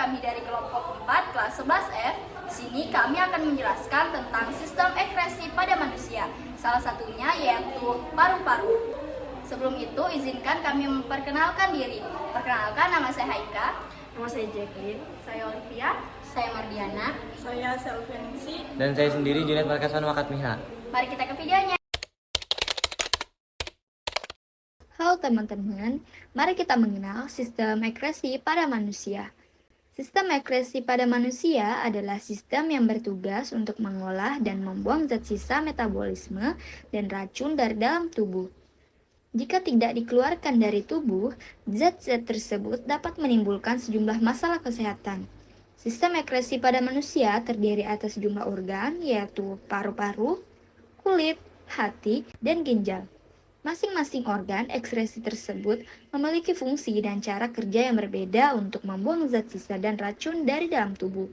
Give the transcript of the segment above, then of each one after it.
kami dari kelompok 4 kelas 11F. Di sini kami akan menjelaskan tentang sistem ekskresi pada manusia. Salah satunya yaitu paru-paru. Sebelum itu, izinkan kami memperkenalkan diri. Perkenalkan, nama saya Haika. Nama saya Jacqueline. Saya Olivia. Saya Mardiana. Saya Selvensi. Dan saya sendiri Junet Markasan Wakatmiha. Mari kita ke videonya. Halo teman-teman, mari kita mengenal sistem ekskresi pada manusia. Sistem ekskresi pada manusia adalah sistem yang bertugas untuk mengolah dan membuang zat sisa metabolisme dan racun dari dalam tubuh. Jika tidak dikeluarkan dari tubuh, zat-zat tersebut dapat menimbulkan sejumlah masalah kesehatan. Sistem ekskresi pada manusia terdiri atas sejumlah organ, yaitu paru-paru, kulit, hati, dan ginjal. Masing-masing organ ekskresi tersebut memiliki fungsi dan cara kerja yang berbeda untuk membuang zat sisa dan racun dari dalam tubuh.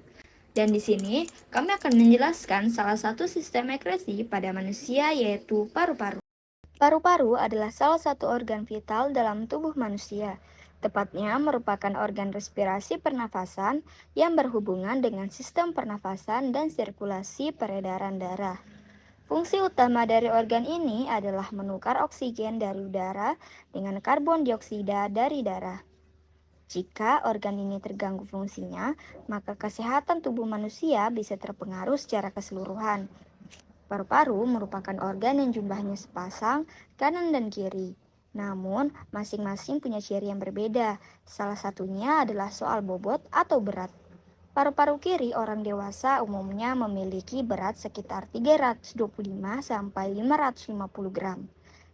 Dan di sini, kami akan menjelaskan salah satu sistem ekskresi pada manusia, yaitu paru-paru. Paru-paru adalah salah satu organ vital dalam tubuh manusia. Tepatnya merupakan organ respirasi pernafasan yang berhubungan dengan sistem pernafasan dan sirkulasi peredaran darah. Fungsi utama dari organ ini adalah menukar oksigen dari udara dengan karbon dioksida dari darah. Jika organ ini terganggu fungsinya, maka kesehatan tubuh manusia bisa terpengaruh secara keseluruhan. Paru-paru merupakan organ yang jumlahnya sepasang, kanan dan kiri. Namun, masing-masing punya ciri yang berbeda. Salah satunya adalah soal bobot atau berat. Paru-paru kiri orang dewasa umumnya memiliki berat sekitar 325 sampai 550 gram.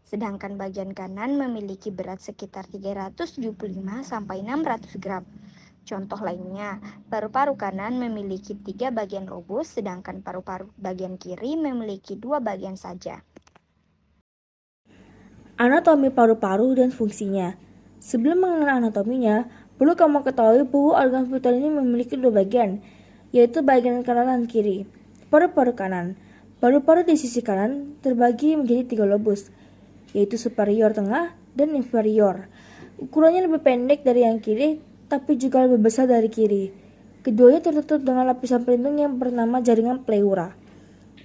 Sedangkan bagian kanan memiliki berat sekitar 375 sampai 600 gram. Contoh lainnya, paru-paru kanan memiliki 3 bagian robus, sedangkan paru-paru bagian kiri memiliki 2 bagian saja. Anatomi paru-paru dan fungsinya. Sebelum mengenal anatominya, perlu kamu ketahui bahwa organ vital ini memiliki 2 bagian, yaitu bagian kanan dan kiri. Paru-paru kanan. Paru-paru di sisi kanan terbagi menjadi 3 lobus, yaitu superior, tengah, dan inferior. Ukurannya lebih pendek dari yang kiri, tapi juga lebih besar dari kiri. Keduanya tertutup dengan lapisan pelindung yang bernama jaringan pleura.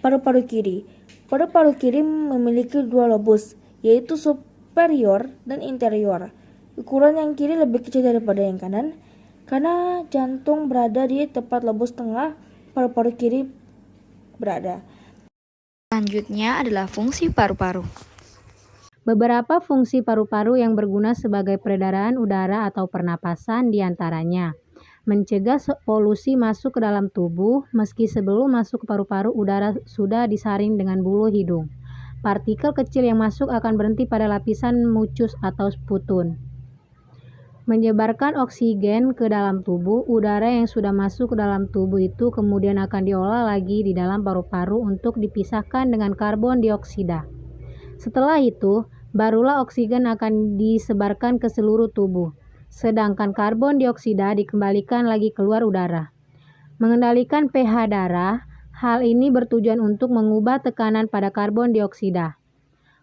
Paru-paru kiri. Paru-paru kiri memiliki 2 lobus, yaitu superior dan interior. Ukuran yang kiri lebih kecil daripada yang kanan, karena jantung berada di tempat lobus tengah paru-paru kiri berada. Selanjutnya adalah fungsi paru-paru. Beberapa fungsi paru-paru yang berguna sebagai peredaran udara atau pernapasan diantaranya mencegah polusi masuk ke dalam tubuh meski sebelum masuk ke paru-paru udara sudah disaring dengan bulu hidung. Partikel kecil yang masuk akan berhenti pada lapisan mucus atau sputun. Menyebarkan oksigen ke dalam tubuh, udara yang sudah masuk ke dalam tubuh itu kemudian akan diolah lagi di dalam paru-paru untuk dipisahkan dengan karbon dioksida. Setelah itu, barulah oksigen akan disebarkan ke seluruh tubuh, sedangkan karbon dioksida dikembalikan lagi keluar udara. Mengendalikan pH darah, hal ini bertujuan untuk mengubah tekanan pada karbon dioksida.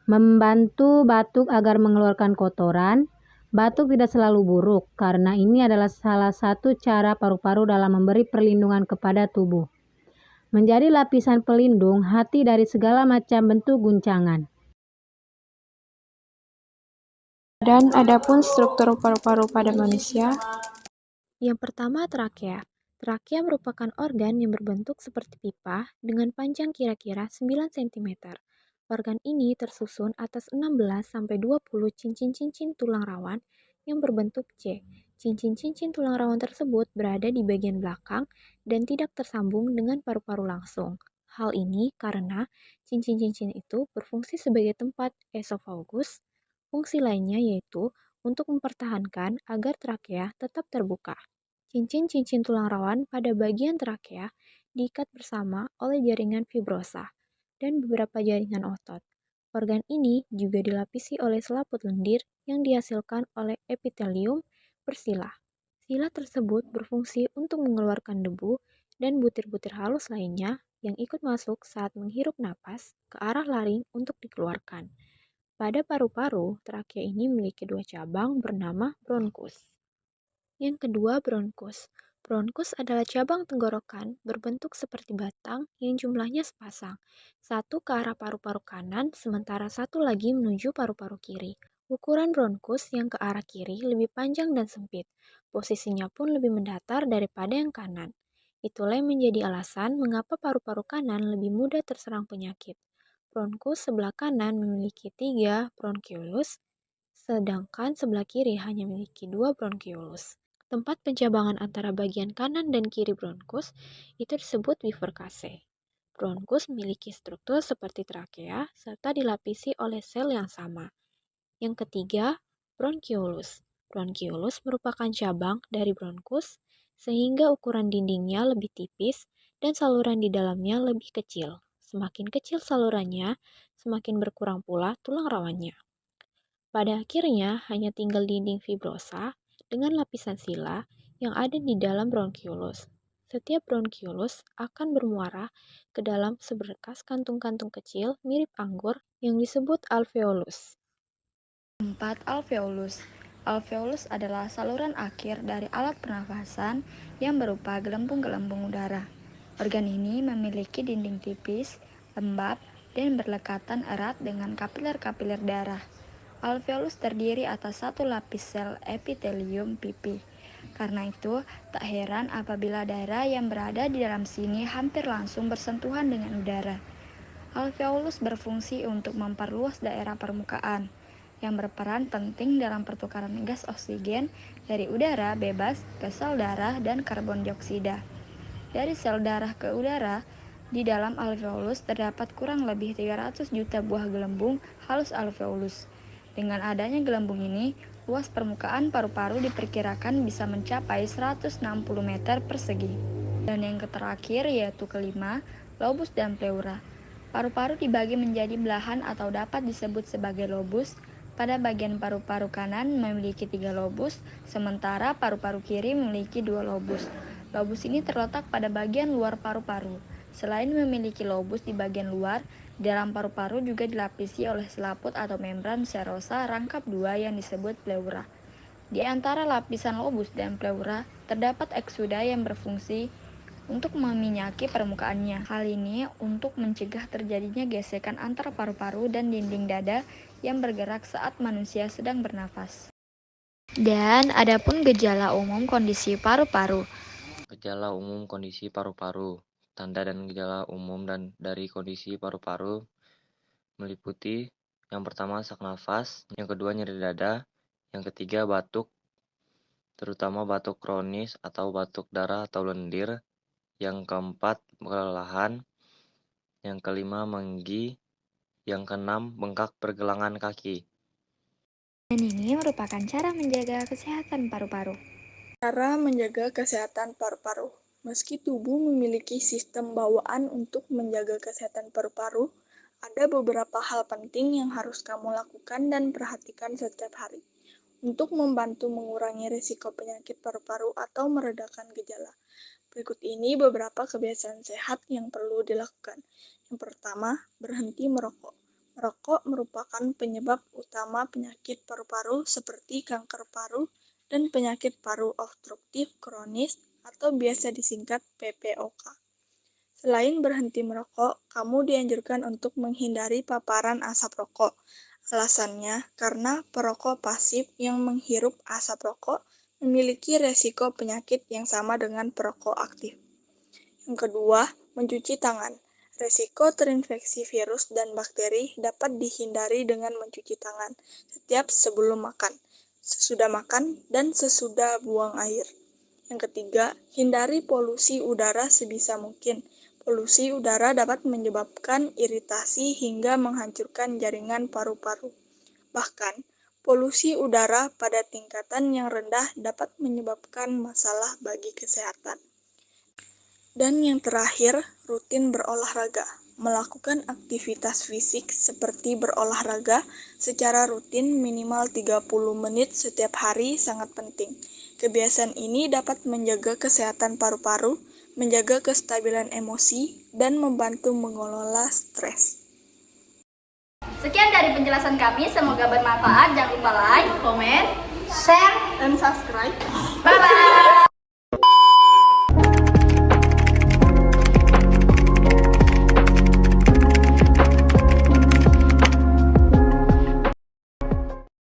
Membantu batuk agar mengeluarkan kotoran. Batuk tidak selalu buruk, karena ini adalah salah satu cara paru-paru dalam memberi perlindungan kepada tubuh. Menjadi lapisan pelindung hati dari segala macam bentuk guncangan. Dan adapun struktur paru-paru pada manusia. Yang pertama, trakea. Trakea merupakan organ yang berbentuk seperti pipa dengan panjang kira-kira 9 cm. Organ ini tersusun atas 16-20 cincin-cincin tulang rawan yang berbentuk C. Cincin-cincin tulang rawan tersebut berada di bagian belakang dan tidak tersambung dengan paru-paru langsung. Hal ini karena cincin-cincin itu berfungsi sebagai tempat esofagus. Fungsi lainnya yaitu untuk mempertahankan agar trakea tetap terbuka. Cincin-cincin tulang rawan pada bagian trakea diikat bersama oleh jaringan fibrosa dan beberapa jaringan otot. Organ ini juga dilapisi oleh selaput lendir yang dihasilkan oleh epitelium bersila. Sila tersebut berfungsi untuk mengeluarkan debu dan butir-butir halus lainnya yang ikut masuk saat menghirup napas ke arah laring untuk dikeluarkan. Pada paru-paru, trakea ini memiliki 2 cabang bernama bronkus. Yang kedua, bronkus. Bronkus adalah cabang tenggorokan berbentuk seperti batang yang jumlahnya sepasang. Satu ke arah paru-paru kanan, sementara satu lagi menuju paru-paru kiri. Ukuran bronkus yang ke arah kiri lebih panjang dan sempit. Posisinya pun lebih mendatar daripada yang kanan. Itulah yang menjadi alasan mengapa paru-paru kanan lebih mudah terserang penyakit. Bronkus sebelah kanan memiliki 3 bronkiolus, sedangkan sebelah kiri hanya memiliki 2 bronkiolus. Tempat pencabangan antara bagian kanan dan kiri bronkus itu disebut bifurkase. Bronkus memiliki struktur seperti trakea serta dilapisi oleh sel yang sama. Yang ketiga, bronkiolus. Bronkiolus merupakan cabang dari bronkus sehingga ukuran dindingnya lebih tipis dan saluran di dalamnya lebih kecil. Semakin kecil salurannya, semakin berkurang pula tulang rawannya. Pada akhirnya hanya tinggal dinding fibrosa dengan lapisan sila yang ada di dalam bronkiolus. Setiap bronkiolus akan bermuara ke dalam seberkas kantung-kantung kecil mirip anggur yang disebut alveolus. 4. Alveolus. Alveolus adalah saluran akhir dari alat pernafasan yang berupa gelembung-gelembung udara. Organ ini memiliki dinding tipis, lembab, dan berlekatan erat dengan kapiler-kapiler darah. Alveolus terdiri atas satu lapis sel epitelium pipi. Karena itu, tak heran apabila daerah yang berada di dalam sini hampir langsung bersentuhan dengan udara. Alveolus berfungsi untuk memperluas daerah permukaan, yang berperan penting dalam pertukaran gas oksigen dari udara bebas ke sel darah dan karbon dioksida. Dari sel darah ke udara, di dalam alveolus terdapat kurang lebih 300 juta buah gelembung halus alveolus. Dengan adanya gelembung ini, luas permukaan paru-paru diperkirakan bisa mencapai 160 meter persegi. Dan yang terakhir yaitu kelima, lobus dan pleura. Paru-paru dibagi menjadi belahan atau dapat disebut sebagai lobus. Pada bagian paru-paru kanan memiliki 3 lobus, sementara paru-paru kiri memiliki 2 lobus. Lobus ini terletak pada bagian luar paru-paru. Selain memiliki lobus di bagian luar, di dalam paru-paru juga dilapisi oleh selaput atau membran serosa rangkap 2 yang disebut pleura. Di antara lapisan lobus dan pleura, terdapat eksuda yang berfungsi untuk meminyaki permukaannya. Hal ini untuk mencegah terjadinya gesekan antara paru-paru dan dinding dada yang bergerak saat manusia sedang bernafas. Dan adapun gejala umum kondisi paru-paru. Gejala umum kondisi paru-paru. Tanda dan gejala umum dari kondisi paru-paru meliputi yang pertama sesak nafas, yang kedua nyeri dada, yang ketiga batuk, terutama batuk kronis atau batuk darah atau lendir, yang keempat kelelahan, yang kelima menggi, yang keenam bengkak pergelangan kaki. Dan ini merupakan cara menjaga kesehatan paru-paru. Cara menjaga kesehatan paru-paru. Meski tubuh memiliki sistem bawaan untuk menjaga kesehatan paru-paru, ada beberapa hal penting yang harus kamu lakukan dan perhatikan setiap hari untuk membantu mengurangi risiko penyakit paru-paru atau meredakan gejala. Berikut ini beberapa kebiasaan sehat yang perlu dilakukan. Yang pertama, berhenti merokok. Merokok merupakan penyebab utama penyakit paru-paru seperti kanker paru dan penyakit paru obstruktif kronis atau biasa disingkat PPOK. Selain berhenti merokok, kamu dianjurkan untuk menghindari paparan asap rokok. Alasannya karena perokok pasif yang menghirup asap rokok memiliki resiko penyakit yang sama dengan perokok aktif. Yang kedua, mencuci tangan. Resiko terinfeksi virus dan bakteri dapat dihindari dengan mencuci tangan setiap sebelum makan, sesudah makan, dan sesudah buang air. Yang ketiga, hindari polusi udara sebisa mungkin. Polusi udara dapat menyebabkan iritasi hingga menghancurkan jaringan paru-paru. Bahkan, polusi udara pada tingkatan yang rendah dapat menyebabkan masalah bagi kesehatan. Dan yang terakhir, rutin berolahraga. Melakukan aktivitas fisik seperti berolahraga secara rutin minimal 30 menit setiap hari sangat penting. Kebiasaan ini dapat menjaga kesehatan paru-paru, menjaga kestabilan emosi, dan membantu mengelola stres. Sekian dari penjelasan kami, semoga bermanfaat. Jangan lupa like, komen, share, Dan subscribe. bye-bye.